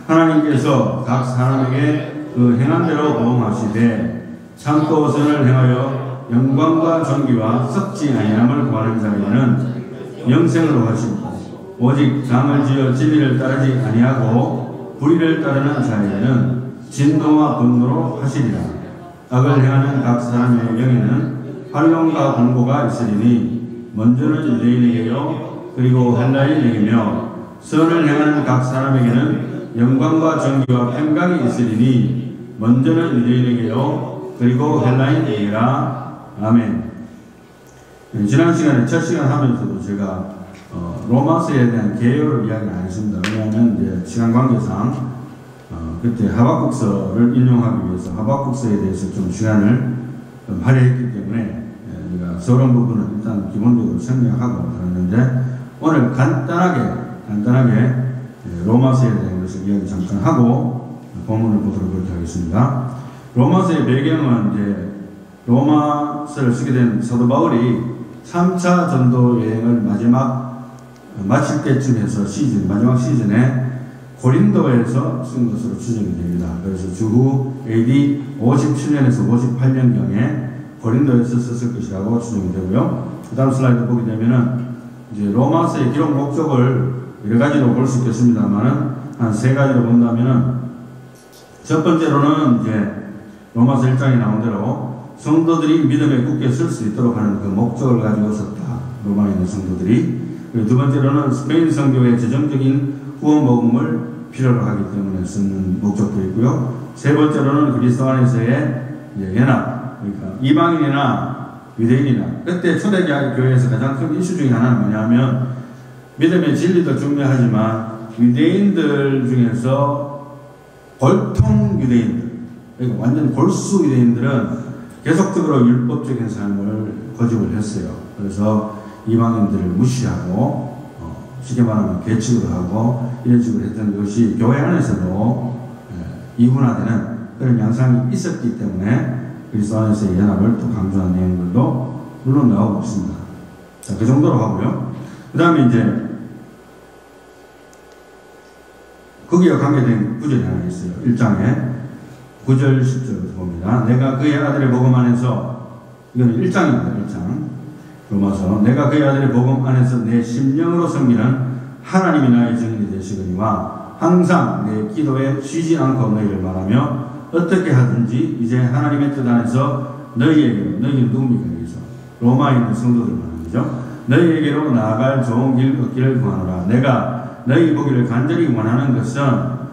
하나님께서 각 사람에게 그 행한 대로 보응하시되 참고 선을 행하여 영광과 존귀와 썩지 아니함을 구하는 자에게는 영생으로 하시고 오직 장을 지어 진리를 따르지 아니하고 불의를 따르는 자에게는 진노와 분노로 하시리라. 악을 행하는 각 사람의 영에는 활용과 공고가 있으리니 먼저는 유대인에게요 그리고 헬라인에게며 선을 행하는 각 사람에게는 영광과 존귀와 평강이 있으리니 먼저는 유대인에게요 그리고 헬라인에게라. 아멘. 지난 시간에 첫 시간 하면서도 제가 로마서에 대한 개요를 이야기 안 했습니다. 왜냐하면 이제 시간 관계상 그때 하박국서를 인용하기 위해서 하박국서에 대해서 좀 시간을 좀 할애했기 때문에 우리가 서론 부분은 일단 기본적으로 생략하고 그러는데 오늘 간단하게 로마서에 대한 것을 이야기 잠깐 하고 본문을 보도록 그렇게 하겠습니다. 로마서의 배경은 이제 로마서를 쓰게 된 사도 바울이 3차 전도 여행을 마칠 때쯤 해서 마지막 시즌에 고린도에서 쓴 것으로 추정이 됩니다. 그래서 주후 AD 57년에서 58년경에 고린도에서 썼을 것이라고 추정이 되고요. 그 다음 슬라이드 보게 되면은 이제 로마서의 기록 목적을 여러 가지로 볼 수 있겠습니다만은 한 세 가지로 본다면은 첫 번째로는 이제 로마서 1장에 나온 대로 성도들이 믿음에 굳게 설 수 있도록 하는 그 목적을 가지고 썼다. 로마에 있는 성도들이. 그리고 두 번째로는 스페인 선교의 재정적인 후원 복음을 필요로 하기 때문에 쓰는 목적도 있고요. 세 번째로는 그리스도 안에서의 연합, 그러니까 이방인이나 유대인이나 그때 초대교회에서 가장 큰 이슈 중에 하나는 뭐냐면 믿음의 진리도 중요하지만 유대인들 중에서 골통 유대인들, 그러니까 완전 골수 유대인들은 계속적으로 율법적인 삶을 고집을 했어요. 그래서 이방인들을 무시하고 쉽게 말하면 계측을 하고 이런 식으로 했던 것이 교회 안에서도 이분화되는 그런 양상이 있었기 때문에 그리스도 안에서의 연합을 또 강조한 내용들도 물론 나오고 있습니다. 자, 그 정도로 하고요. 그 다음에 이제 거기와 관계된 구절이 하나 있어요. 1장에 9절 10절을 봅니다. 내가 그의 아들의 복음 안에서, 이거는 1장입니다. 1장 로마서. 내가 그의 아들의 복음 안에서 내 심령으로 섬기는 하나님이 나의 증인이 되시거니와 항상 내 기도에 쉬지 않고 너희를 말하며 어떻게 하든지 이제 하나님의 뜻 안에서 너희에게로, 너희는 누굽니까? 여기서 로마에 있는 성도들 말하는 거죠. 너희에게로 나아갈 좋은 길 걷기를 구하노라. 내가 너희 보기를 간절히 원하는 것은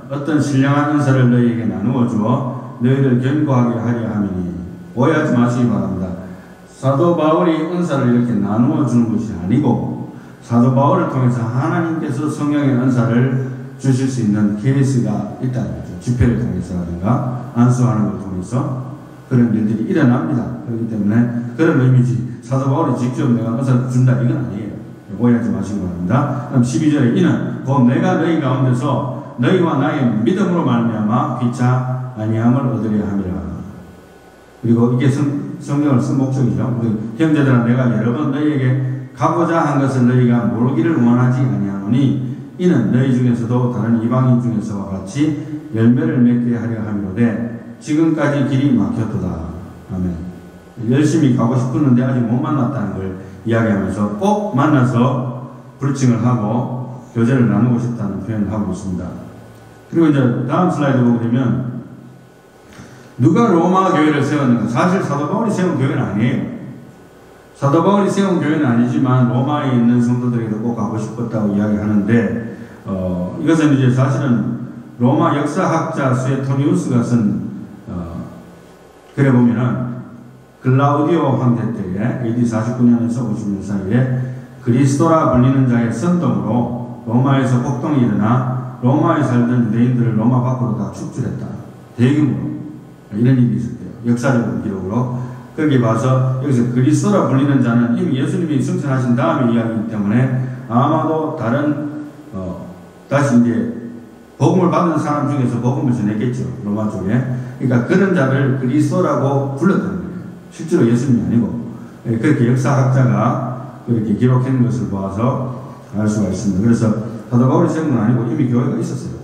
어떤 신령한 은사를 너희에게 나누어 주어 너희를 견고하게 하려 함이니 오해하지 마시기 바랍니다. 사도 바울이 은사를 이렇게 나누어 주는 것이 아니고 사도 바울을 통해서 하나님께서 성령의 은사를 주실 수 있는 케이스가 있다는 거죠. 집회를 통해서라든가 안수하는 걸 통해서 그런 일들이 일어납니다. 그렇기 때문에 그런 의미지 사도 바울이 직접 내가 은사를 준다 이건 아니에요. 오해하지 마시기 바랍니다. 그럼 12절에 이는 곧 내가 너희 가운데서 너희와 나의 믿음으로 말미암아 피차 아니함을 얻으려 함이라. 그리고 이게 성경을 쓴 목적이죠. 형제들아 내가 여러 번 너희에게 가고자 한 것을 너희가 모르기를 원하지 아니하노니 이는 너희 중에서도 다른 이방인 중에서와 같이 열매를 맺게 하려 함이로되 지금까지 길이 막혔도다. 아멘. 열심히 가고 싶었는데 아직 못 만났다는 걸 이야기하면서 꼭 만나서 브리칭을 하고 교제를 나누고 싶다는 표현을 하고 있습니다. 그리고 이제 다음 슬라이드 보게 되면 누가 로마 교회를 세웠는가? 사실 사도 바울이 세운 교회는 아니에요. 사도 바울이 세운 교회는 아니지만 로마에 있는 성도들에게도 꼭 가고 싶었다고 이야기하는데 이것은 이제 사실은 로마 역사학자 수에토니우스가 쓴 글에 보면은 글라우디오 황제 때에 AD 49년에서 50년 사이에 그리스도라 불리는 자의 선동으로 로마에서 폭동이 일어나 로마에 살던 유대인들을 로마 밖으로 다 축출했다. 대규모로. 이런 일이 있었대요. 역사적인 기록으로. 거기 봐서 여기서 그리스도라 불리는 자는 이미 예수님이 승천하신 다음에 이야기이기 때문에 아마도 다른 다시 이제 복음을 받은 사람 중에서 복음을 전했겠죠. 로마 쪽에. 그러니까 그런 자를 그리스도라고 불렀다는 거예요. 실제로 예수님이 아니고. 그렇게 역사학자가 그렇게 기록한 것을 보아서 알 수가 있습니다. 그래서 사도 바울이 세운 건 아니고 이미 교회가 있었어요.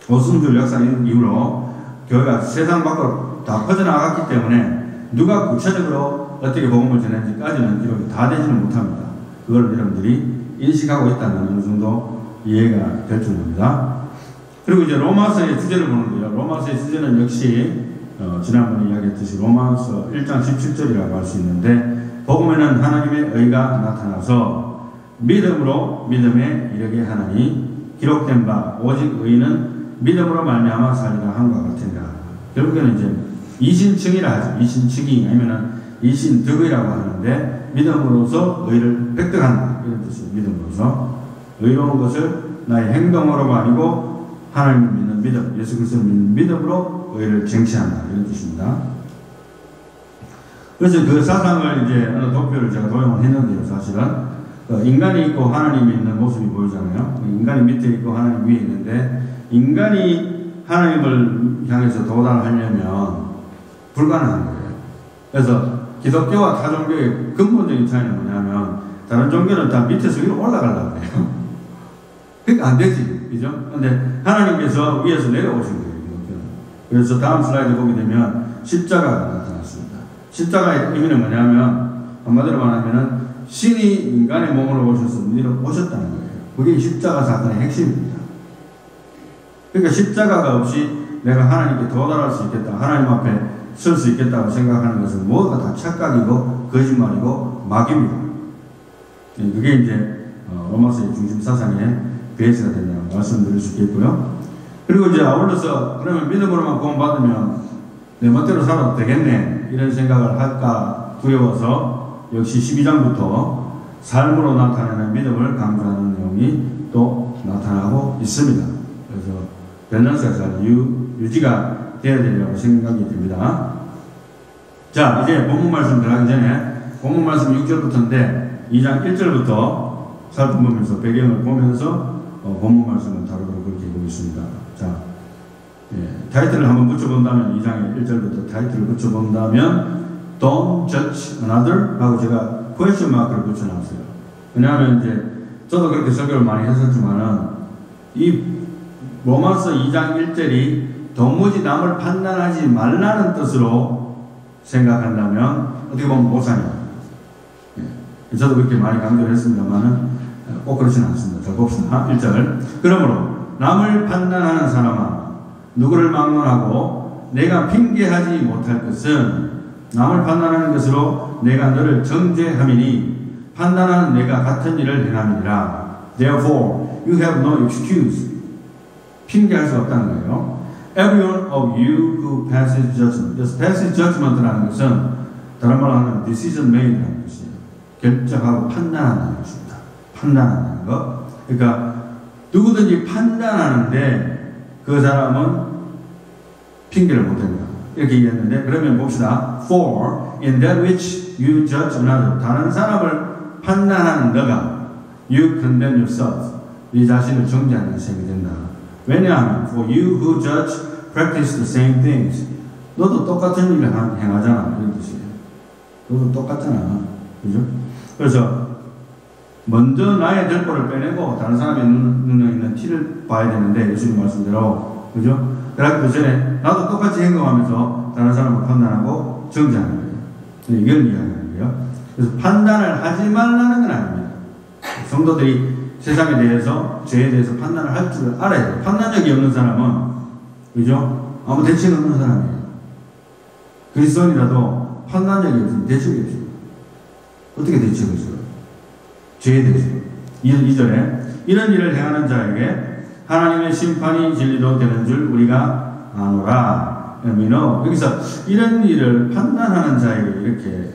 오순절 역사 이후로 교회가 세상 밖으로 다 퍼져나갔기 때문에 누가 구체적으로 어떻게 복음을 전했는지까지는 기록이 다 되지는 못합니다. 그걸 여러분들이 인식하고 있다면 어느 정도 이해가 될 정도입니다. 그리고 이제 로마서의 주제를 보는데요. 로마서의 주제는 역시 지난번에 이야기했듯이 로마서 1장 17절이라고 할 수 있는데, 복음에는 하나님의 의가 나타나서 믿음으로 믿음에 이르게 하나니 기록된 바 오직 의는 믿음으로 말미암아 살리라 한과 같으니라. 결국에는 이제 이신층이라 하죠. 이신층이 아니면은 이신득이라고 하는데, 믿음으로서 의를 획득한다 이런 뜻이에요. 믿음으로서 의로운 것을 나의 행동으로가 아니고 하나님을 믿는 믿음, 예수 그리스도를 믿는 믿음으로 의를 쟁취한다 이런 뜻입니다. 그래서 그 사상을 이제 어느 도표를 제가 도용을 했는데요. 사실은 인간이 있고 하나님이 있는 모습이 보이잖아요. 인간이 밑에 있고 하나님 위에 있는데, 인간이 하나님을 향해서 도달하려면 불가능한 거예요. 그래서 기독교와 타 종교의 근본적인 차이는 뭐냐면, 다른 종교는 다 밑에서 위로 올라가려고 해요. 그러니까 안 되지, 그죠? 근데 하나님께서 위에서 내려오신 거예요, 기독교는. 그래서 다음 슬라이드 보게 되면 십자가가 나타났습니다. 십자가의 의미는 뭐냐면, 한마디로 말하면은 신이 인간의 몸으로 오셔서 오셨다는 거예요. 그게 십자가 사건의 핵심입니다. 그러니까 십자가가 없이 내가 하나님께 도달할 수 있겠다, 하나님 앞에 설 수 있겠다고 생각하는 것은 모두가 다 착각이고 거짓말이고 마귀입니다. 그게 이제 로마서의 중심 사상의 베이스가 된다고 말씀드릴 수 있겠고요. 그리고 이제 아울러서 그러면 믿음으로만 구원받으면 내 멋대로 살아도 되겠네 이런 생각을 할까 두려워서 역시 12장부터 삶으로 나타내는 믿음을 강조하는 내용이 또 나타나고 있습니다. 그래서 밸런스가 잘 유지가 되어야 되리라고 생각이 듭니다. 자, 이제 본문 말씀 들어가기 전에 본문 말씀 6절부터인데 2장 1절부터 살펴보면서 배경을 보면서 본문 말씀을 다루도록 그렇게 보겠습니다. 자, 타이틀을 한번 붙여본다면 2장의 1절부터 타이틀을 붙여본다면 Don't judge another 라고 제가 question 마크를 붙여놨어요. 왜냐하면 이제 저도 그렇게 설교를 많이 했었지만은 이 로마서 2장 1절이 도무지 남을 판단하지 말라는 뜻으로 생각한다면 어떻게 보면 모사입니다. 저도 그렇게 많이 강조를 했습니다만은 꼭 그렇지는 않습니다. 자, 봅시다. 1절. 그러므로 남을 판단하는 사람아, 누구를 막론하고 내가 핑계하지 못할 것은 남을 판단하는 것으로 내가 너를 정죄함이니 판단하는 내가 같은 일을 행함이니라. Therefore, you have no excuse. 핑계할 수 없다는 거예요. Everyone of you who passes judgment. 그래서 passes judgment라는 것은 다른 말로 하면 decision made라는 것이에요. 결정하고 판단한다는 것입니다. 판단한다는 것. 그러니까 누구든지 판단하는데 그 사람은 핑계를 못 댄다. 이렇게 얘기했는데, 그러면 봅시다. For in that which you judge another. 다른 사람을 판단하는 너가 you condemn yourself. 네 자신을 정죄하는 셈이 된다. 왜냐하면 for you who judge practice the same things. 너도 똑같은 일을 행하잖아. 이런 뜻이에요. 너도 똑같잖아. 그죠? 그래서 먼저 나의 델보를 빼내고 다른 사람의 능력 있는 티를 봐야 되는데, 예수님 말씀대로, 그죠? 그러기 전에 나도 똑같이 행동하면서 다른 사람을 판단하고 정죄하는 거예요. 이걸 이야기하는 거예요. 그래서 판단을 하지 말라는 건 아닙니다. 성도들이 세상에 대해서, 죄에 대해서 판단을 할 줄 알아야 돼요. 판단력이 없는 사람은, 그죠? 아무 대책 없는 사람이에요. 그리스도인이라도 판단력이 없으면 대책이 없어요. 어떻게 대책을 써요? 죄에 대해서. 2절에 이런 일을 행하는 자에게 하나님의 심판이 진리로 되는 줄 우리가 아노라. 여기서 이런 일을 판단하는 자에게 이렇게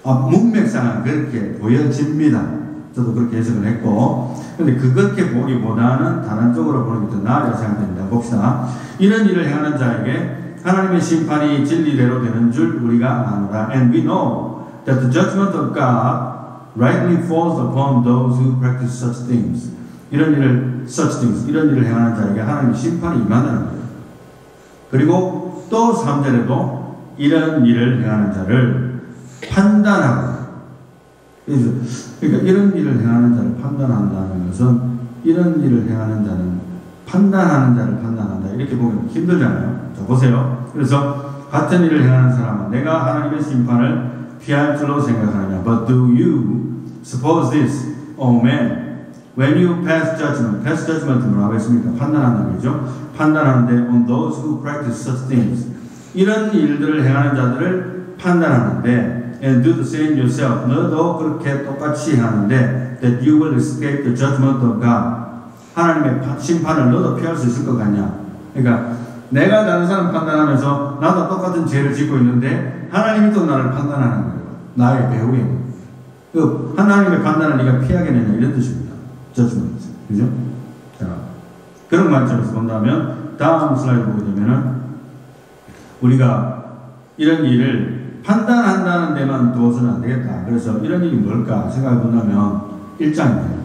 문맥상은 그렇게 보여집니다. 저도 그렇게 해석을 했고, 근데 그렇게 보기보다는 다른 쪽으로 보는 게 더 나아야 생각됩니다. 봅시다. 이런 일을 행하는 자에게 하나님의 심판이 진리대로 되는 줄 우리가 아노라. And we know that the judgment of God rightly falls upon those who practice such things. 이런 일을 행하는 자에게 하나님의 심판이 임한다는 거예요. 그리고 또 3절에도 이런 일을 행하는 자를 판단하고, 그러니까 이런 일을 행하는 자를 판단한다는 것은 이런 일을 행하는 자는 판단하는 자를 판단한다. 이렇게 보면 힘들잖아요. 자, 보세요. 그래서 같은 일을 행하는 사람은 내가 하나님의 심판을 피할 줄로 생각하느냐. But do you suppose this, O man, when you pass judgment은 뭐라고 했습니까? 판단하는 거죠. 판단하는데 on those who practice such things. 이런 일들을 행하는 자들을 판단하는데 and do the same yourself. 너도 그렇게 똑같이 하는데 that you will escape the judgment of God. 하나님의 심판을 너도 피할 수 있을 것 같냐? 그러니까 내가 다른 사람 판단하면서 나도 똑같은 죄를 짓고 있는데 하나님이 또 나를 판단하는 거예요. 나의 배후에. 그 하나님의 판단을 네가 피하겠느냐 이런 뜻입니다. judgment. 그죠? 자, 그런 관점에서 본다면 다음 슬라이드 보게 되면은 우리가 이런 일을 판단한다는 데만 두어서는 안 되겠다. 그래서 이런 일이 뭘까 생각해 본다면 1장입니다.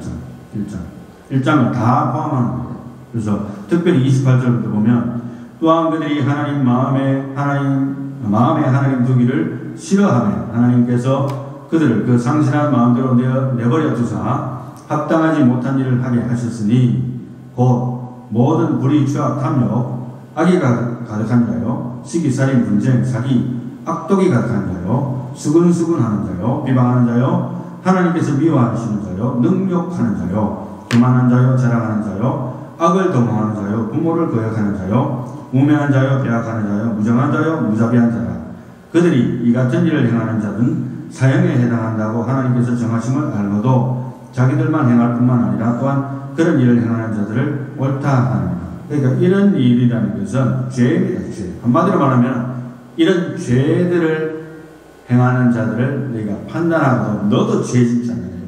1장을 다 포함하는 거예요. 그래서 특별히 28절부터 보면 또한 그들이 마음에 하나님 두기를 싫어하며 하나님께서 그들을 그 상실한 마음대로 내버려 두사 합당하지 못한 일을 하게 하셨으니 곧 모든 불의, 추악, 탐욕, 악의가 가득한 자요, 시기살인, 분쟁, 사기, 악독이 가득한 자요, 수근수근하는 자요, 비방하는 자요, 하나님께서 미워하시는 자요, 능욕하는 자요, 교만한 자요, 자랑하는 자요, 악을 도모하는 자요, 부모를 거역하는 자요, 우매한 자요, 배악하는 자요, 무정한 자요, 무자비한 자라. 그들이 이 같은 일을 행하는 자는 사형에 해당한다고 하나님께서 정하심을 알고도 자기들만 행할 뿐만 아니라 또한 그런 일을 행하는 자들을 옳다 하느니라. 그러니까 이런 일이라는 것은 죄입니다. 죄. 한마디로 말하면 이런 죄들을 행하는 자들을 내가 판단하고 너도 죄 짓지 않느냐 이 말이에요.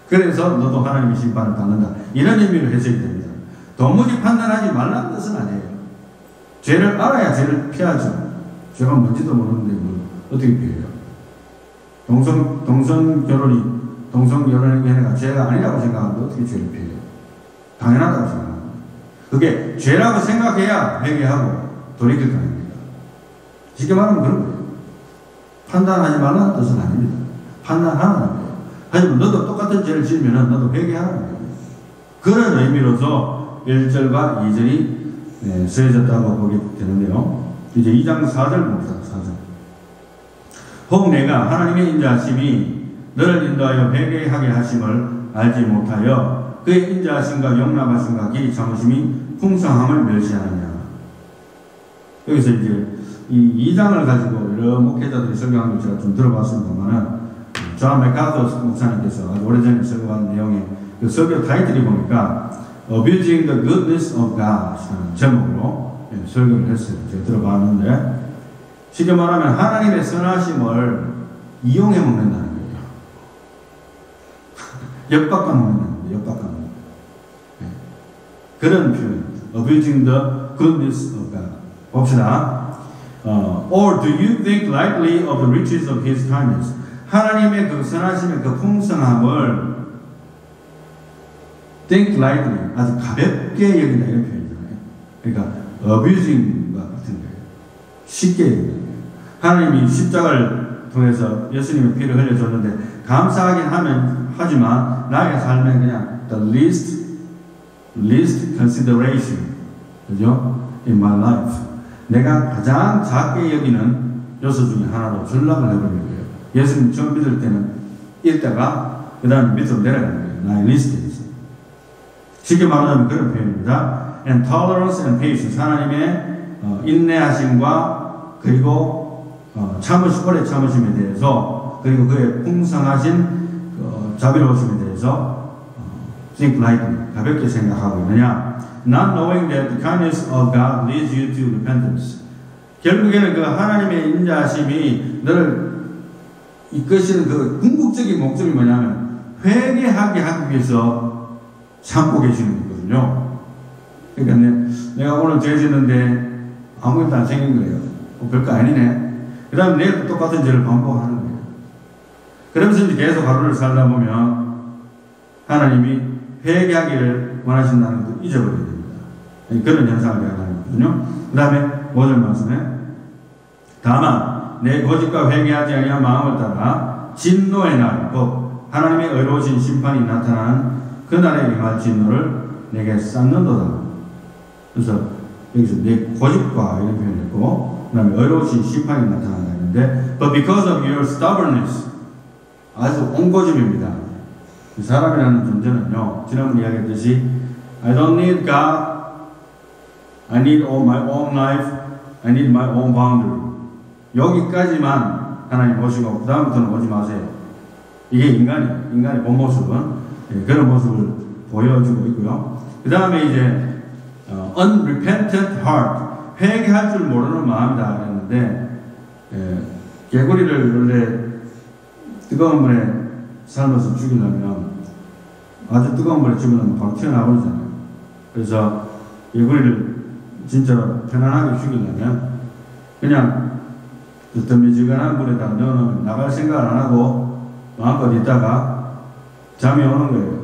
그래서 너도 하나님의 심판을 받는다. 이런 의미로 해석이 됩니다. 도무지 판단하지 말라는 뜻은 아니에요. 죄를 알아야 죄를 피하죠. 죄가 뭔지도 모르는데 뭘 어떻게 피해요? 동성연애가 죄가 아니라고 생각하는데 어떻게 죄를 피해요? 당연하다고 생각합니다. 그게 죄라고 생각해야 회개하고 돌이킬 거 아닙니까? 쉽게 말하면 그런 거예요. 판단하지 말라는 뜻은 아닙니다. 판단하는 거예요. 하지만 너도 똑같은 죄를 지으면 너도 회개하는 거예요. 그런 의미로서 1절과 2절이 쓰여졌다고 보게 되는데요. 이제 2장 4절 봅시다. 4절. 혹 내가 하나님의 인자하심이 너를 인도하여 회개하게 하심을 알지 못하여 그의 인자하심과 용납하심과 길이 참으심이 풍성함을 멸시하느냐. 여기서 이제 이 2장을 가지고 여러 목회자들이 설교한 걸 제가 좀 들어봤습니다만은 존 맥카더 목사님께서 아주 오래전에 설교한 내용의 그 설교 타이틀이 보니까 Abusing the Goodness of God 제목으로 설교를 했어요. 제가 들어봤는데 쉽게 말하면 하나님의 선하심을 이용해 먹는다는 거예요. 엿바꿔 먹는다는 거예요. 엿바꿔 먹는 거예요. 그런 표현입니다. Abusing the goodness of God. 봅시다. Or do you think lightly of the riches of His kindness? 하나님의 그 선하심의 그 풍성함을 think lightly, 아주 가볍게 여긴다 이런 표현이잖아요. 그러니까 abusing과 같은 거예요. 쉽게 여긴다. 하나님이 십자가를 통해서 예수님의 피를 흘려줬는데 감사하긴 하지만 나의 삶에 그냥 the least consideration, 그죠? In my life. 내가 가장 작게 여기는 요소 중에 하나로 전락을 해버리는 거예요. 예수님 처음 믿을 때는 읽다가 그 다음에 밑으로 내려가는 거예요. 나의 리스트에서. 쉽게 말하자면 그런 표현입니다. And tolerance and patience. 하나님의 인내하심과 그리고 오래 참으심에 대해서 그리고 그의 풍성하신 자비로우심에 대해서 think lightly, 가볍게 생각하고 있느냐. Not knowing that the kindness of God leads you to repentance. 결국에는 그 하나님의 인자하심이 너를 이끄시는 그 궁극적인 목적이 뭐냐면 회개하게 하기 위해서 참고 계시는 거거든요. 그러니까 내가 오늘 죄 짓는데 아무것도 안 생긴 거예요. 별거 아니네. 그 다음에 내일 똑같은 죄를 반복하는 거예요. 그러면서 이제 계속 하루를 살다 보면 하나님이 회개하기를 원하신다는 것도 잊어버리게 됩니다. 그런 현상을 얘기하는 거거든요. 그 다음에 5절 말씀에 다만 내 고집과 회개하지 아니한 마음을 따라 진노의 날, 곧 하나님의 의로우신 심판이 나타나는 그날에 임할 진노를 내게 쌓는도다. 그래서 여기서 내 고집과 이런 표현을 했고, 그 다음에 의로우신 심판이 나타난다 했는데, but because of your stubbornness, 아주 옹고집입니다. 사람이라는 존재는요, 지난번 이야기했듯이 I don't need God, I need all my own life, I need my own boundary. 여기까지만 하나님 오시고 그 다음부터는 오지 마세요. 이게 인간의 본 모습은 그런 모습을 보여주고 있고요. 그 다음에 이제 unrepentant heart, 회개할 줄 모르는 마음이다 그랬는데, 개구리를 원래 뜨거운 물에 삶아서 죽이려면 아주 뜨거운 물에 죽이려면 바로 튀어나오잖아요. 그래서 개구리를 진짜로 편안하게 죽이려면 그냥 뜨뜻미지근한 물에다 넣어놓으면 나갈 생각을 안 하고 마음껏 있다가 잠이 오는 거예요.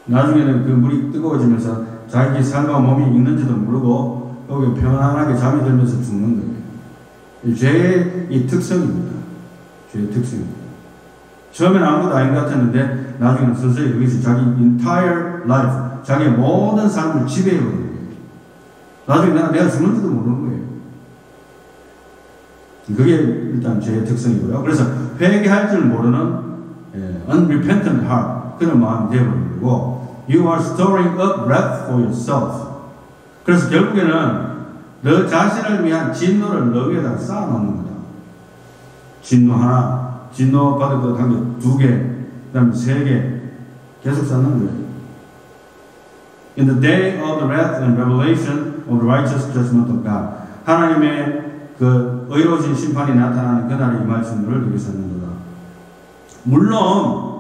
나중에는 그 물이 뜨거워지면서 자기 삶과 몸이 익는지도 모르고 거기에 편안하게 잠이 들면서 죽는 거예요. 죄의 이 특성입니다. 죄의 특성입니다. 처음에는 아무것도 아닌 것 같았는데 나중에는 서서히 여기서 자기 entire life, 자기의 모든 삶을 지배해버리는 거예요. 나중에 내가 죽는지도 모르는 거예요. 그게 일단 죄의 특성이고요. 그래서 회개할 줄 모르는 unrepentant heart, 그런 마음이 되어버리는 거고, you are storing up wrath for yourself. 그래서 결국에는 너 자신을 위한 진노를 너 위에다 쌓아놓는 거다. 진노 하나, 진노 받을 것 한 개, 두 개, 그 다음에 세 개, 계속 쌓는 거예요. In the day of the wrath and revelation of the righteous judgment of God. 하나님의 그 의로우신 심판이 나타나는 그날의 이 말씀을 여기 썼는도다. 물론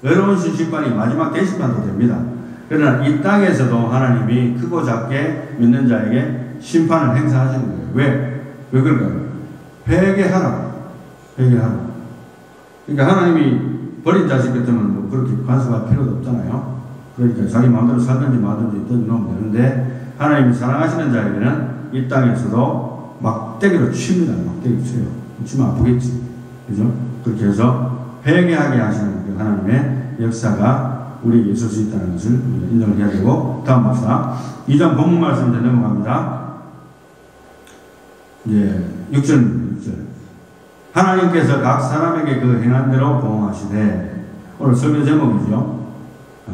의로우신 심판이 마지막 대심판도 됩니다. 그러나 이 땅에서도 하나님이 크고 작게 믿는 자에게 심판을 행사하시는 거예요. 왜 그럴까요? 회개하라. 그러니까 하나님이 버린 자식 같으면 뭐 그렇게 간섭할 필요도 없잖아요. 그러니까 자기 마음대로 살든지 마든지 던져놓으면 되는데, 하나님이 사랑하시는 자에게는 이 땅에서도 막대기로 칩니다. 막대기 쳐요. 치면 아프겠지. 그죠? 그렇게 해서 회개하게 하시는 그 하나님의 역사가 우리에게 있을 수 있다는 것을 인정을 해야 되고, 다음 봅시다. 2장 본문 말씀 이제 넘어갑니다. 이제 6절. 하나님께서 각 사람에게 그 행한 대로 보응하시되, 오늘 설교 제목이죠.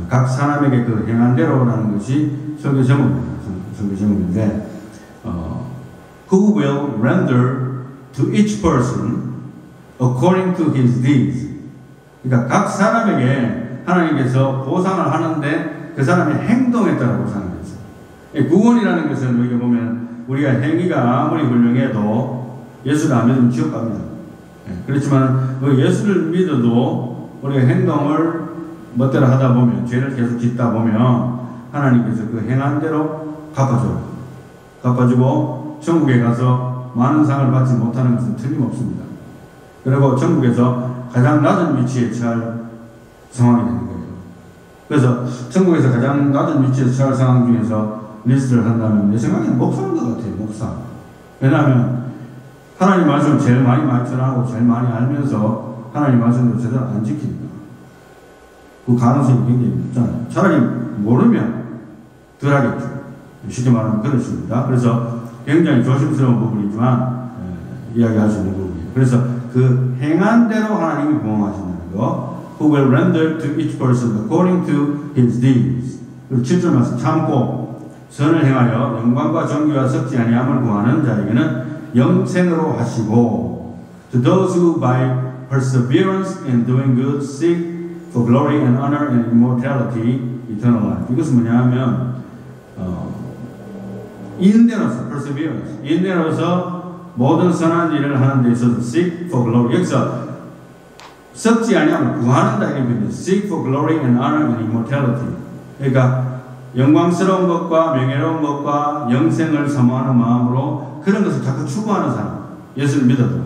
각 사람에게 그 행한 대로라는 것이 설교 제목입니다. 설교 제목인데, who will render to each person according to his deeds. 그러니까 각 사람에게 하나님께서 보상을 하는데 그 사람의 행동에 따라 보상을 했어요. 구원이라는 것은 여기 보면 우리가 행위가 아무리 훌륭해도 예수를 안 믿으면 지옥 갑니다. 그렇지만 예수를 믿어도 우리가 행동을 멋대로 하다 보면, 죄를 계속 짓다 보면 하나님께서 그 행한 대로 갚아주고 천국에 가서 많은 상을 받지 못하는 것은 틀림없습니다. 그리고 천국에서 가장 낮은 위치에 처할 상황이 되는 거예요. 그래서 천국에서 가장 낮은 위치에 처할 상황 중에서 리스트를 한다면 내 생각에는 목사인 것 같아요. 목사. 왜냐하면 하나님 말씀을 제일 많이 전하고 제일 많이 알면서 하나님 말씀을 제대로 안 지킵니다. 그 가능성이 굉장히 높잖아요. 차라리 모르면 덜 하겠죠. 쉽게 말하면 그렇습니다. 그래서 굉장히 조심스러운 부분이지만 이야기할 수 있는 부분이에요. 그래서 그 행한 대로 하나님이 보응하신다는 거. Who will render to each person according to his deeds. 그리고 7절 말씀, 참고 선을 행하여 영광과 존귀와 썩지 아니함을 구하는 자에게는 영생으로 하시고, to those who by perseverance in doing good seek for glory and honor and immortality, eternal life. 이것은 뭐냐면 인내로서 perseverance, 인내로서 모든 선한 일을 하는 데 있어서 seek for glory. 여기서 썩지 아니하면 구하는 다 이렇게 seek for glory and honor and immortality. 그러니까 영광스러운 것과 명예로운 것과 영생을 사모하는 마음으로 그런 것을 자꾸 추구하는 사람, 예수를 믿어도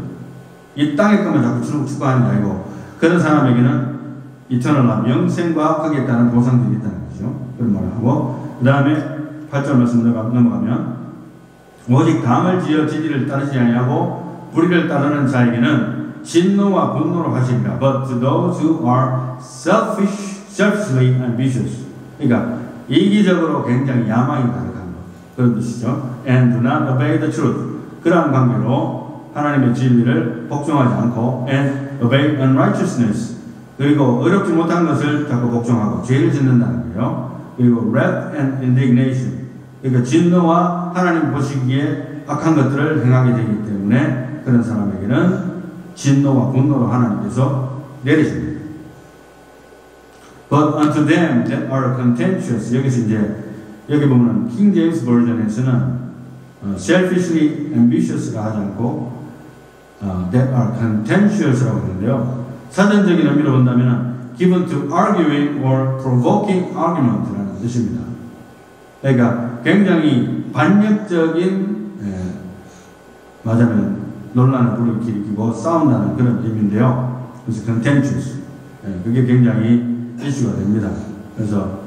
이 땅의 것만 자꾸 추구하는 게 아니고, 그런 사람에게는 이터널 라이프, 영생과 거기에 따른 보상들이 있다는 거죠. 그런 말을 하고, 그 다음에 8절 말씀 넘어가면, 오직 당을 지어 진리를 따르지 아니하고 불의를 따르는 자에게는 진노와 분노로 하시리라. But to those who are selfishly ambitious, 그러니까 이기적으로 굉장히 야망이 가득한 것, 그런 뜻이죠. And do not obey the truth. 그러한 관계로 하나님의 진리를 복종하지 않고 and obey unrighteousness. 그리고 어렵지 못한 것을 자꾸 복종하고 죄를 짓는다는 거예요. 그리고 wrath and indignation. 그러니까 진노와 하나님 보시기에 악한 것들을 행하게 되기 때문에 그런 사람에게는 진노와 분노로 하나님께서 내리십니다. But unto them that are contentious. 여기서 이제 여기 보면 킹 제임스 버전에서는 selfishly ambitious가 하지 않고 that are contentious라고 하는데요. 사전적인 의미로 본다면 given to arguing or provoking argument라는 뜻입니다. 그러니까 굉장히 반역적인 말하자면 논란을 불러일으키고 싸운다는 그런 의미인데요. 그래서 contentious. 그게 굉장히 이슈가 됩니다. 그래서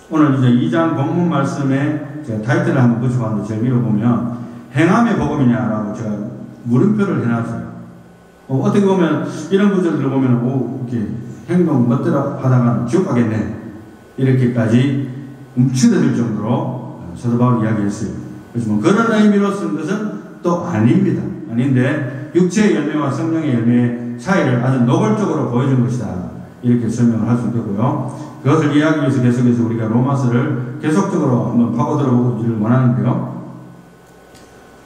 오늘 이제 2장 본문 말씀에 제가 타이틀을 한번 붙여봤는데 제일 위로 보면 행함의 복음이냐라고 제가 물음표를 해놨어요. 어떻게 보면 이런 구절들을 보면 이렇게 행동 멋대로 하다가 지옥 가겠네 이렇게까지 움츠러들 정도로 사도 바울이 이야기했어요. 그래서 뭐 그런 의미로 쓴 것은 또 아닙니다. 아닌데 육체의 열매와 성령의 열매의 차이를 아주 노골적으로 보여준 것이다. 이렇게 설명을 할 수 있겠고요. 그것을 이해하기 위해서 계속해서 우리가 로마서를 계속적으로 한번 파고들어 보기를 원하는데요.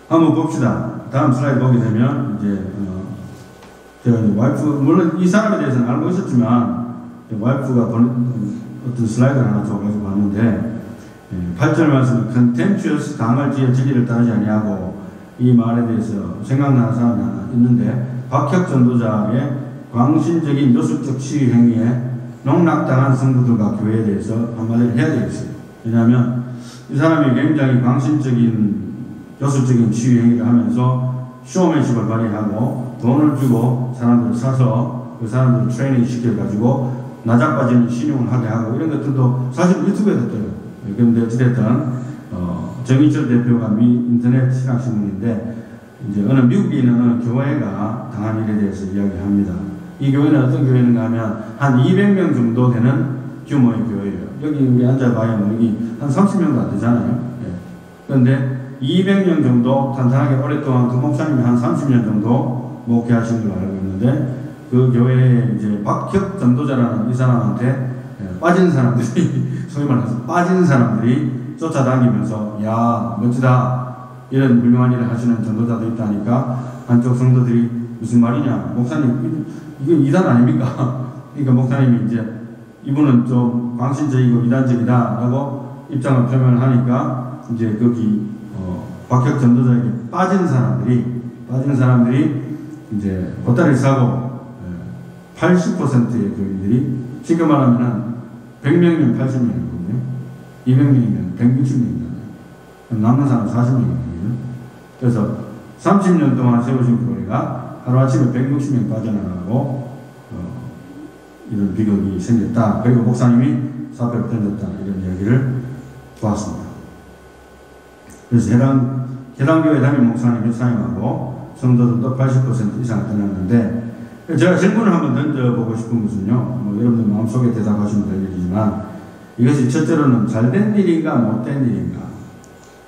한번 봅시다. 다음 슬라이드 보게 되면 이제 제가 이제 와이프 물론 이 사람에 대해서는 알고 있었지만 와이프가 어떤 슬라이드를 하나 줘가지고 봤는데 8절 말씀은 contentious 당할 지혜 진리를 따르지 아니하고 이 말에 대해서 생각나는 사람이 하나 있는데 박혁 전도자의 광신적인 요술적 시위 행위에 농락당한 성도들과 교회에 대해서 한마디를 해야 되겠어요. 왜냐하면 이 사람이 굉장히 광신적인 요술적인 시위 행위를 하면서 쇼맨십을 발휘하고 돈을 주고 사람들을 사서 그 사람들을 트레이닝 시켜가지고 나자빠지는 신용을 하게 하고 이런 것들도 사실 유튜브에 떴어요. 그런데 어찌됐든 정인철 대표가 미 인터넷 신학신문인데 이제 어느 미국에 있는 어느 교회가 당한 일에 대해서 이야기합니다. 이 교회는 어떤 교회인가 하면 한 200명 정도 되는 규모의 교회예요. 여기 우리 앉아봐야 여기 한 30명도 안 되잖아요. 그런데 200명 정도 탄탄하게 오랫동안 그 목사님이 한 30년 정도 목회하신 걸로 알고 있는데 그 교회에 이제 박혁 전도자라는 이 사람한테 빠진 사람들이 소위 말해서 빠진 사람들이 쫓아다니면서 야 멋지다 이런 훌륭한 일을 하시는 전도자도 있다니까 한쪽 성도들이 무슨 말이냐 목사님 이건 이단 아닙니까? 그러니까 목사님이 이제 이분은 좀 광신적이고 이단적이다 라고 입장을 표명을 하니까 이제 거기 박혁 전도자에게 빠진 사람들이 이제 보따리 싸고 80%의 교인들이 지금 말하면 100명이면 80명이거든요. 200명이면 160명이잖아요. 남는 사람 40명이거든요. 그래서 30년 동안 세우신 교회가 하루아침에 160명 빠져나가고 이런 비극이 생겼다. 그리고 목사님이 사표를 던졌다. 이런 이야기를 보았습니다. 그래서 해당 교회 담임 목사님이 사임하고 성도들도 80% 이상 떠났는데 제가 질문을 한번 던져보고 싶은 것은요. 여러분들 마음속에 대답하시면 될 일이지만 이것이 첫째로는 잘된 일인가 못된 일인가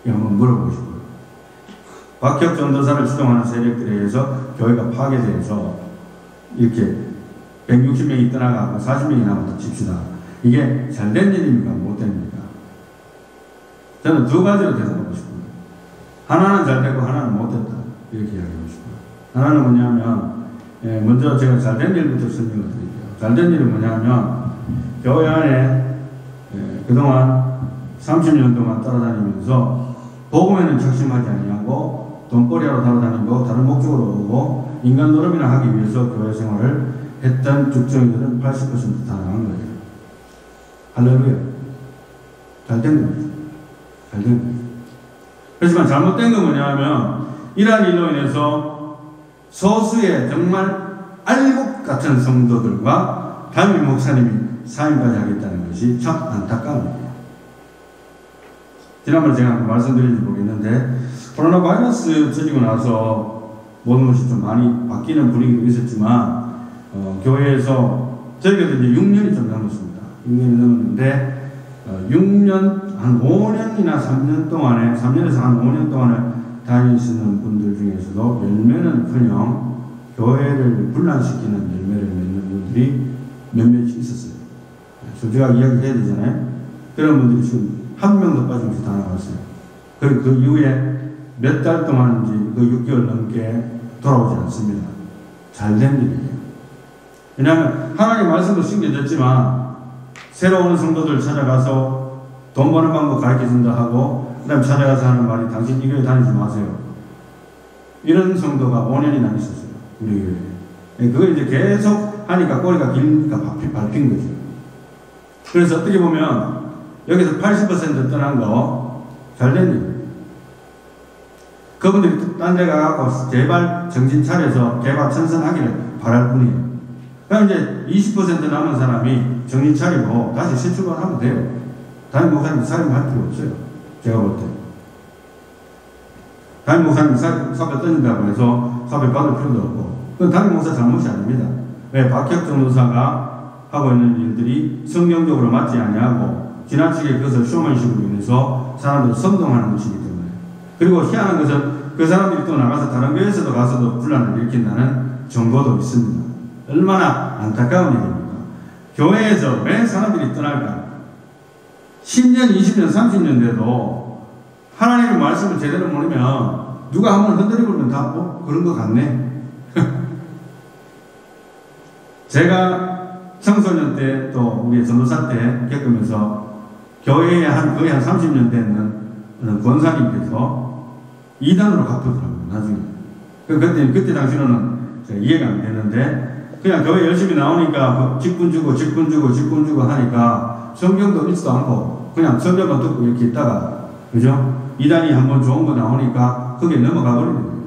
이거 한번 물어보고 싶어요. 박혁 전도사를 추종하는 세력들에 의해서 교회가 파괴돼서 이렇게 160명이 떠나가고 40명이 남았다 칩시다. 이게 잘된 일입니까? 못된 일입니까? 저는 두 가지로 대답하고 싶어요. 하나는 잘되고 하나는 못됐다. 이렇게 이야기하고 싶어요. 하나는 뭐냐면 먼저 제가 잘된 일부터 설명을 드릴게요. 잘된 일은 뭐냐면 교회 안에 그동안 30년 동안 따라다니면서 복음에는 적심하지 아니하고 돈벌이하러 따라다니고 다른 목적으로 오고 인간 노름이나 하기 위해서 교회 생활을 했던 죽정이들은 80% 다 나간 거예요. 할렐루야. 잘된 겁니다. 잘된 겁니다. 그렇지만 잘못된 건 뭐냐면 이러한 일로 인해서 소수의 정말 알곡 같은 성도들과 담임 목사님이 사임까지 하겠다는 것이 참 안타까운 일이에요. 지난번에 제가 한번 말씀드린지 모르겠는데 코로나 바이러스 터지고 나서 모든 것이 좀 많이 바뀌는 분위기도 있었지만 교회에서 저희가 이제 6년이 좀 넘었습니다. 6년이 넘었는데 6년 한 5년이나 3년 동안에, 3년에서 한 5년 동안에 다니시는 분들 중에서도 열매는커녕 교회를 분란시키는 열매를 맺는 분들이 몇몇 있었어요. 솔직하게 이야기해야 되잖아요. 그런 분들이 지금 한 명도 빠짐없이 다 나갔어요. 그리고 그 이후에 몇 달 동안인지 그 6개월 넘게 돌아오지 않습니다. 잘된 일이에요. 왜냐하면 하나님 말씀도 숨겨졌지만 새로 오는 성도들 찾아가서 돈 버는 방법 가르쳐준다 하고 그 다음에 찾아가서 하는 말이 당신 이 교회 다니지 마세요. 이런 성도가 5년이나 있었어요. 우리 교회에. 그걸 이제 계속 하니까 꼬리가 길니까 밟힌 거죠. 그래서 어떻게 보면 여기서 80% 떠난 거 잘된 일. 그분들이 딴 데 가갖고 제발 정신 차려서 개과천선하기를 바랄 뿐이에요. 그럼 이제 20% 남은 사람이 정신 차리고 다시 새 출발하면 돼요. 담임 목사님 사임할 필요 없어요. 제가 볼 때. 담임 목사님 사표 던진다고 해서 사표 받을 필요도 없고. 그건 담임 목사 잘못이 아닙니다. 왜? 박혁정 목사가 하고 있는 일들이 성경적으로 맞지 아니하고 지나치게 그것을 쇼맨식으로 인해서 사람들을 선동하는 것이기 때문에. 그리고 희한한 것은 그 사람들이 또 나가서 다른 교회에서도 가서도 분란을 일으킨다는 정보도 있습니다. 얼마나 안타까운 일입니까? 교회에서 왜 사람들이 떠날까? 10년, 20년, 30년 돼도 하나님의 말씀을 제대로 모르면 누가 한번 흔들어 보면 다 그런 것 같네. 제가 청소년 때 또 우리 전도사 때 겪으면서 교회에 거의 한 30년 되는 권사님께서 2단으로 갚더라고요, 나중에. 그때 당시로는 이해가 안 되는데, 그냥 교회 열심히 나오니까 직분 주고 하니까 성경도 읽지도 않고, 그냥 성경만 듣고 이렇게 있다가, 그죠? 2단이 한번 좋은 거 나오니까 거기에 넘어가 버리는 거예요.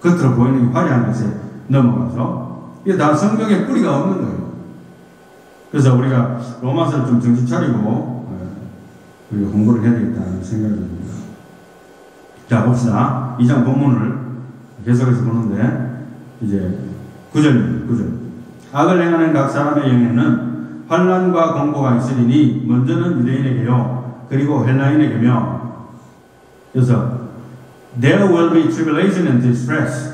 겉으로 보이는 화려한 것에 넘어가서, 이게 다 성경에 뿌리가 없는 거예요. 그래서 우리가 로마서를 좀 정신 차리고, 우리가 공부를 해야 되겠다는 생각이 듭니다. 자, 봅시다. 2장 본문을 계속해서 보는데, 이제 9절. 악을 행하는 각 사람의 영에는 환난과 공고가 있으리니 먼저는 유대인에게요, 그리고 헬라인에게며. 그래서 there will be tribulation and distress.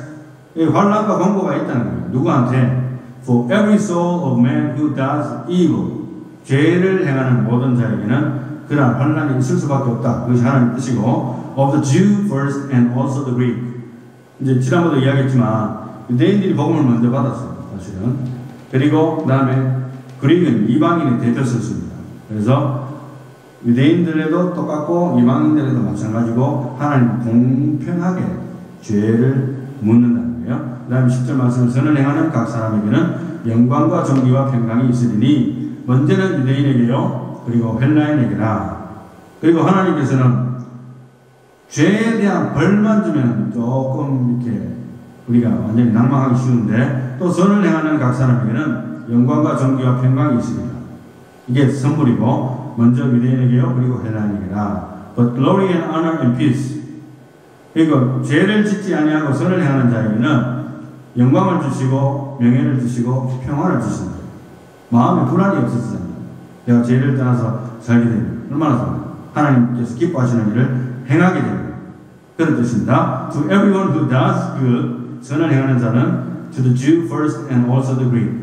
환난과 공고가 있다는 거예요. 누구한테? For every soul of man who does evil. 죄를 행하는 모든 자에게는 그러한 환난이 있을 수밖에 없다. 그것이 하나님 뜻이고, of the Jew first and also the Greek. 이제 지난번도 이야기했지만 유대인들이 복음을 먼저 받았어요, 사실은. 그리고 그 다음에 그릭은 이방인이 대표였습니다. 그래서 유대인들에도 똑같고 이방인들에도 마찬가지고 하나님 공평하게 죄를 묻는다는 거예요. 그 다음에 10절 말씀을 선을 행하는 각 사람에게는 영광과 존귀와 평강이 있으리니 먼저는 유대인에게요, 그리고 헬라인에게라. 그리고 하나님께서는 죄에 대한 벌만 주면 조금 이렇게 우리가 완전히 낭망하기 쉬운데, 또 선을 행하는 각 사람에게는 영광과 존귀와 평강이 있습니다. 이게 선물이고, 먼저 유대인에게요, 그리고 헬라인에게라. But glory and honor and peace. 그리고 죄를 짓지 아니하고 선을 행하는 자에게는 영광을 주시고 명예를 주시고 평화를 주신다. 마음에 불안이 없어지잖아요. 내가 죄를 떠나서 살게 되면 얼마나 좋아요. 하나님께서 기뻐하시는 일을 행하게 됩니다. 그런 뜻입니다. To everyone who does good, 선을 행하는 자는 to the Jew first and also the Greek.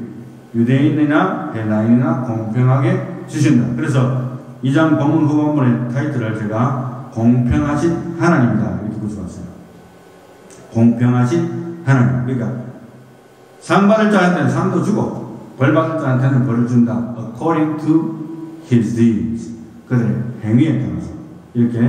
유대인이나 헬라인이나 공평하게 주신다. 그래서 2장 본문 후반문의 타이틀을 제가 공평하신 하나님이다 이렇게 붙여봤어요. 공평하신 하나님. 그러니까 상 받을 자한테는 상도 주고 벌 받을 자한테는 벌을 준다. According to his deeds. 그들의 행위에 따라서 이렇게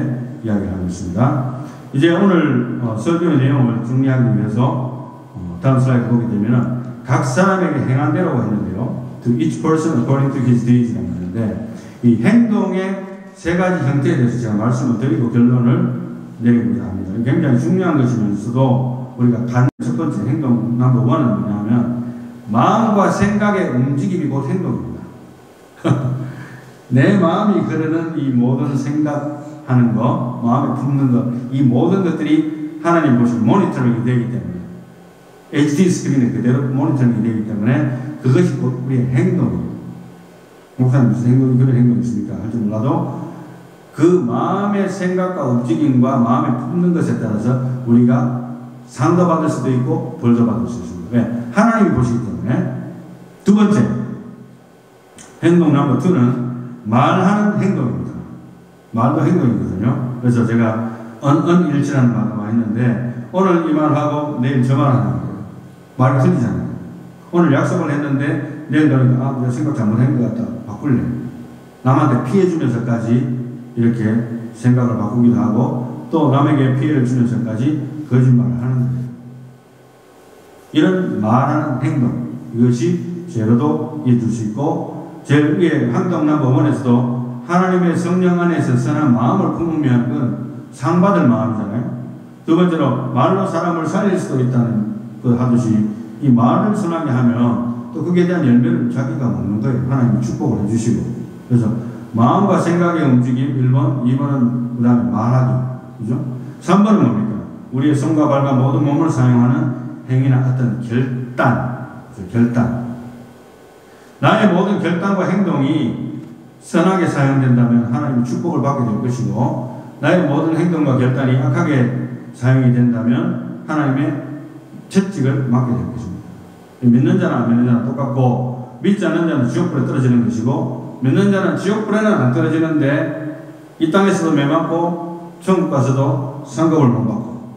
이야기를 하고 있습니다. 이제 오늘 설교의 내용을 정리하기 위해서 다음 슬라이드 보게 되면 각 사람에게 행한 대로가 있는데요. To each person according to his deeds라는 건데, 이 행동의 세 가지 형태에 대해서 제가 말씀을 드리고 결론을 내리고자 합니다. 굉장히 중요한 것이면서도 우리가 첫 번째 행동 넘버 원은 뭐냐면 마음과 생각의 움직임이 곧 행동입니다. 내 마음이 흐르는 이 모든 생각하는 것, 마음에 품는 것, 이 모든 것들이 하나님 보시고 모니터링이 되기 때문에, HD 스크린에 그대로 모니터링이 되기 때문에 그것이 곧 우리의 행동이에요. 목사님 무슨 행동이 그런 행동이 있습니까? 할지 몰라도 그 마음의 생각과 움직임과 마음에 품는 것에 따라서 우리가 상도 받을 수도 있고 벌도 받을 수 있습니다. 왜? 하나님이 보시기 때문에. 두 번째, 행동 넘버 2는 말하는 행동입니다. 말도 행동이거든요. 그래서 제가 언일치라는 말을 많이 했는데 오늘 이 말하고 내일 저 말하는 거예요. 말이 틀리잖아요. 오늘 약속을 했는데 내일 가니까 내가 생각 잘못한 것 같다. 바꿀래. 남한테 피해주면서까지 이렇게 생각을 바꾸기도 하고 또 남에게 피해를 주면서까지 거짓말을 하는 거예요. 이런 말하는 행동, 이것이 죄로도 이어질 수 있고 제일 위에 행동 넘버 1에서도 하나님의 성령 안에서 선한 마음을 품으면 그건 상받을 마음이잖아요. 두 번째로 말로 사람을 살릴 수도 있다는 그 하듯이 이 말을 선하게 하면 또 거기에 대한 열매를 자기가 먹는 거예요. 하나님이 축복을 해주시고. 그래서 마음과 생각의 움직임 1번, 2번은 그 다음에 말하기. 그죠? 3번은 뭡니까? 우리의 손과 발과 모든 몸을 사용하는 행위나 어떤 결단. 나의 모든 결단과 행동이 선하게 사용된다면 하나님의 축복을 받게 될 것이고 나의 모든 행동과 결단이 악하게 사용이 된다면 하나님의 채찍을 맞게 될 것입니다. 믿는 자나 안 믿는 자나 똑같고 믿지 않는 자는 지옥불에 떨어지는 것이고 믿는 자는 지옥불에는 안 떨어지는데 이 땅에서도 매맞고 천국 가서도 상급을 못 받고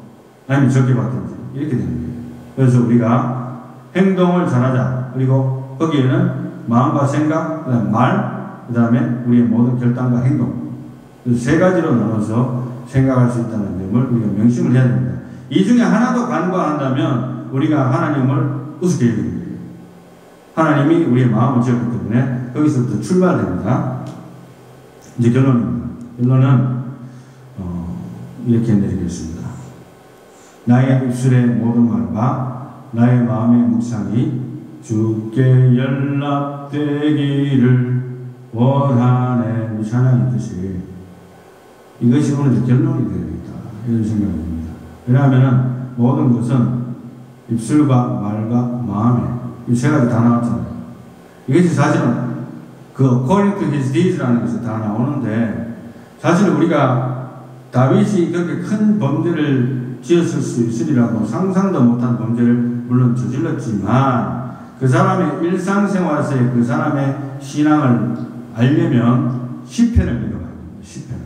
아니면 적게 받든지 이렇게 되는 거예요. 그래서 우리가 행동을 잘하자. 그리고 거기에는 마음과 생각, 그 다음에 말, 그 다음에 우리의 모든 결단과 행동 세 가지로 나눠서 생각할 수 있다는 점을 우리가 명심을 해야 됩니다. 이 중에 하나도 간과한다면 우리가 하나님을 우습게 여기는 거예요. 하나님이 우리의 마음을 지었기 때문에 거기서부터 출발됩니다. 이제 결론입니다. 결론은 이렇게 내리겠습니다. 나의 입술의 모든 말과 나의 마음의 묵상이 주께 연락되기를 원하네. 이 찬양의 뜻이 이것이 오늘 결론이 되겠다. 이런 생각이 듭니다. 왜냐하면 모든 것은 입술과 말과 마음에 이 세 가지 다 나왔잖아요. 이것이 사실은 그 according to his deeds라는 것이 다 나오는데 사실 우리가 다윗이 그렇게 큰 범죄를 지었을 수 있으리라고 상상도 못한 범죄를 물론 저질렀지만 그 사람의 일상생활에서의 그 사람의 신앙을 알려면 시편을 읽어봐야 됩니다. 시편을.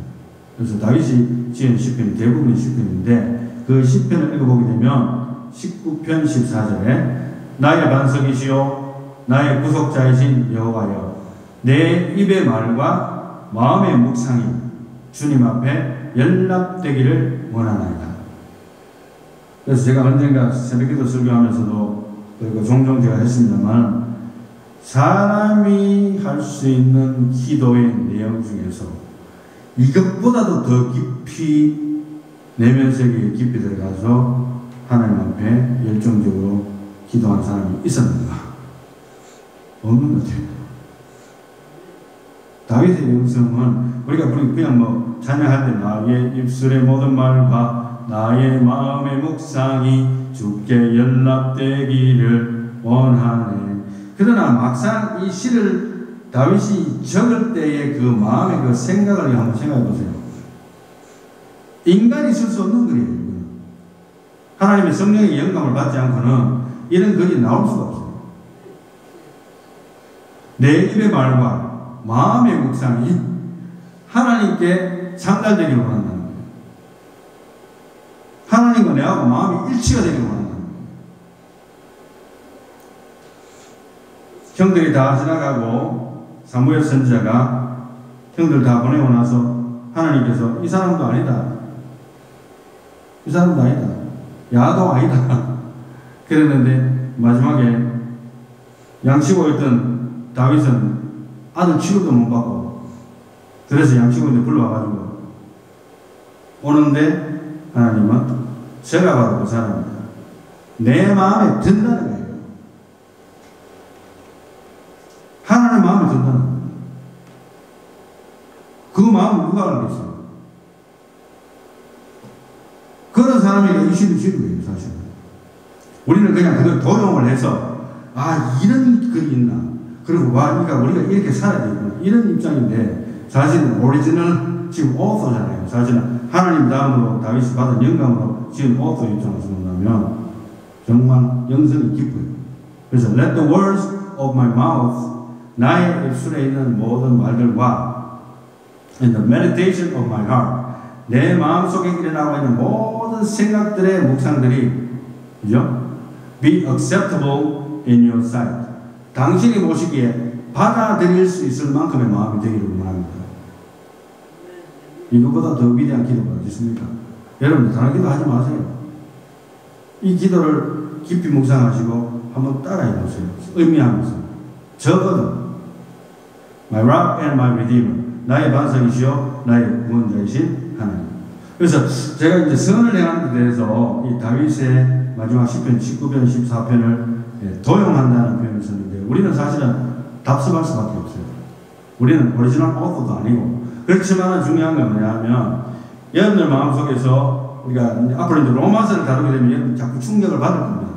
그래서 다윗이 지은 시편이 대부분 시편인데 그 시편을 읽어보게 되면 19편 14절에 나의 반석이시요 나의 구속자이신 여호와여 내 입의 말과 마음의 묵상이 주님 앞에 연락되기를 원하나이다. 그래서 제가 언젠가 새벽기도 설교하면서도 그리고 종종 제가 했습니다만 사람이 할 수 있는 기도의 내용 중에서 이것보다도 더 깊이 내면 세계에 깊이 들어가서 하나님 앞에 열정적으로 기도한 사람이 있었는가? 없는 것 같아요. 다윗의 영성은 우리가 그냥 뭐 찬양할 때 나의 입술의 모든 말과 나의 마음의 묵상이 주께 연락되기를 원하네. 그러나 막상 이 시를 다윗이 적을 때의 그 마음의 그 생각을 한번 생각해 보세요. 인간이 쓸 수 없는 글이에요. 하나님의 성령의 영감을 받지 않고는 이런 글이 나올 수가 없어요. 내 입의 말과 마음의 묵상이 하나님께 상달되기를 원한다는 거예요. 하나님과 내하고 마음이 일치가 되기를 원한다는 거예요. 형들이 다 지나가고 사무엘 선지자가 형들 다 보내고 나서 하나님께서 이 사람도 아니다. 이 사람도 아니다. 야도 아니다. 그랬는데 마지막에 양치고 있던 다윗은 아들 취급도 못 받고 그래서 양치고 있는데 불러와가지고 오는데 하나님은 제가 바로 그 사람이다. 내 마음에 든다는 거예요. 하나님 마음에 든다는 거예요. 그 마음을 누가 알겠어요? 그런 사람에게 의심이 지는 거예요, 사실. 우리는 그냥 그걸 도용을 해서, 이런 글이 있나. 그리고 우리가 이렇게 살아야 되구나. 이런 입장인데, 사실은 오리지널 지금 author잖아요. 사실은 하나님 다음으로 다윗이 받은 영감으로 지은 author 입장에서 본다면 정말 영성이 깊어요. 그래서 let the words of my mouth, 나의 입술에 있는 모든 말들과 and the meditation of my heart, 내 마음속에 일어나고 있는 모든 생각들의 묵상들이, 그죠? be acceptable in your sight. 당신이 보시기에 받아들일 수 있을 만큼의 마음이 되기를 원합니다. 이것보다 더 위대한 기도가 어디 있습니까? 여러분, 다른 기도 하지 마세요. 이 기도를 깊이 묵상하시고 한번 따라해 보세요. 의미하면서. 적어도 My rock and my redeemer, 나의 반석이시요 나의 구원자이신 하나님. 그래서 제가 이제 선을 행하는 데 대해서 이 다윗의 마지막 10편, 19편, 14편을 도용한다는 표현을 썼는데, 우리는 사실은 답습할 수밖에 없어요. 우리는 오리지널 author도 아니고. 그렇지만 중요한 건 뭐냐면, 여러분들 마음속에서 우리가 앞으로 이제 로마서를 다루게 되면 여러분 자꾸 충격을 받을 겁니다.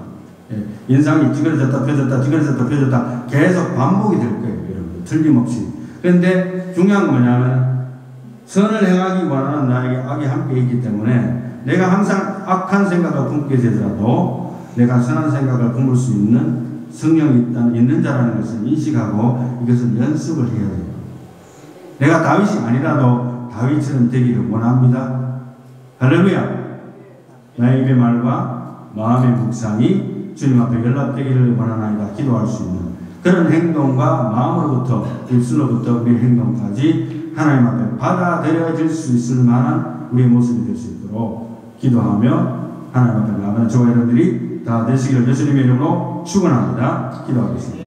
인상이 찌그러졌다 펴졌다 찌그러졌다 펴졌다 계속 반복이 될 거예요. 여러분 틀림없이. 그런데 중요한 건 뭐냐면, 선을 행하기 원하는 나에게 악이 함께 있기 때문에 내가 항상 악한 생각을 품게 되더라도 내가 선한 생각을 품을 수 있는 성령이 있는 자라는 것을 인식하고 이것을 연습을 해야 돼요. 내가 다윗이 아니라도 다윗처럼 되기를 원합니다. 할렐루야. 나의 입의 말과 마음의 묵상이 주님 앞에 연락되기를 원하나이다 기도할 수 있는 그런 행동과 마음으로부터 입술로부터 우리의 행동까지 하나님 앞에 받아들여질 수 있을 만한 우리의 모습이 될 수 있도록 기도하며 하나님 앞에 나아가는 저와 여러분들이 다 되시기를 예수님의 이름으로 축원합니다. 기도하겠습니다.